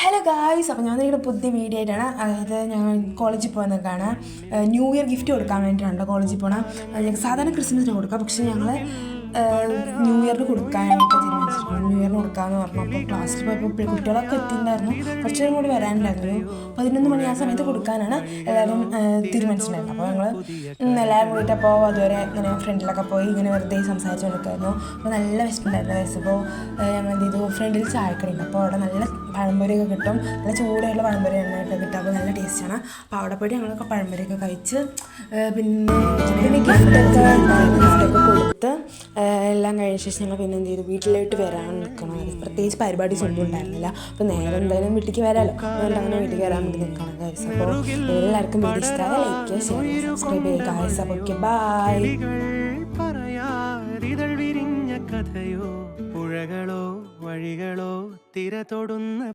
Hello guys, അപ്പോൾ ഞാൻ നിങ്ങളുടെ പുതിയ വീഡിയോ ആയിട്ടാണ്. അതായത് ഞാൻ കോളേജിൽ പോകുന്നതൊക്കെയാണ്. ന്യൂ ഇയർ ഗിഫ്റ്റ് കൊടുക്കാൻ വേണ്ടിയിട്ടാണ് കോളേജിൽ പോകണം. ഞങ്ങൾക്ക് സാധാരണ ക്രിസ്മസിന് കൊടുക്കാം, പക്ഷേ ഞങ്ങൾ ന്യൂ ഇയറിന് കൊടുക്കാനായിട്ട് തീരുമാനിച്ചിട്ടുണ്ട്. ന്യൂ ഇയറിന് കൊടുക്കാമെന്ന് പറഞ്ഞു. അപ്പോൾ ക്ലാസ്സിൽ പോയപ്പോൾ കുട്ടികളൊക്കെ എത്തിയിട്ടുണ്ടായിരുന്നു. കുറച്ചും കൂടി വരാനുണ്ടായിരുന്നു. 11 മണി ആ സമയത്ത് കൊടുക്കാനാണ് എല്ലാവരും തീരുമാനിച്ചിട്ടുണ്ടായിരുന്നത്. അപ്പോൾ ഞങ്ങൾ എല്ലാവരും കൂടിയിട്ട് അപ്പോൾ അതുവരെ ഇങ്ങനെ ഫ്രണ്ടിലൊക്കെ പോയി ഇങ്ങനെ വെറുതെ സംസാരിച്ച് കൊടുക്കുമായിരുന്നു. അപ്പോൾ നല്ല വിശപ്പുണ്ടായിരുന്നു. വിശപ്പോൾ ഞങ്ങൾ എന്ത് ചെയ്തു, ഫ്രണ്ടിൽ ചായക്കടയുണ്ട്. അപ്പോൾ അവിടെ നല്ല പഴംപൊരിയൊക്കെ കിട്ടും. നല്ല ചൂടുള്ള പഴംപൊരി എണ്ണയൊക്കെ കിട്ടും. അപ്പോൾ നല്ല ടേസ്റ്റാണ്. അപ്പോൾ അവിടെ പോയിട്ട് ഞങ്ങളൊക്കെ പഴംപൊരിയൊക്കെ കഴിച്ച് പിന്നെ ഗിഫ്റ്റൊക്കെ കൊടുത്ത് എല്ലാം കഴിഞ്ഞ ശേഷം ഞങ്ങൾ പിന്നെ എന്ത് ചെയ്തു, വീട്ടിലോട്ട് വരാൻ നിൽക്കണം. പ്രത്യേകിച്ച് പരിപാടീസ് ഒന്നും ഉണ്ടായിരുന്നില്ല. അപ്പോൾ നേരെ എന്തായാലും വീട്ടിലേക്ക് വരാമല്ലോ, അതുകൊണ്ട് അങ്ങനെ വീട്ടിലേക്ക് വരാൻ വേണ്ടി നിൽക്കണം ഗൈസ്. അപ്പോൾ എല്ലാവർക്കും വീഡിയോ ഇഷ്ടമായ ലൈക്ക് ചെയ്യുക, ഷെയർ സബ്സ്ക്രൈബ് ചെയ്യുക ഗൈസ്. അപ്പോൾ ഓക്കെ, ബൈ. കഥയോ പുഴകളോ വഴികളോ തിര തൊടുന്ന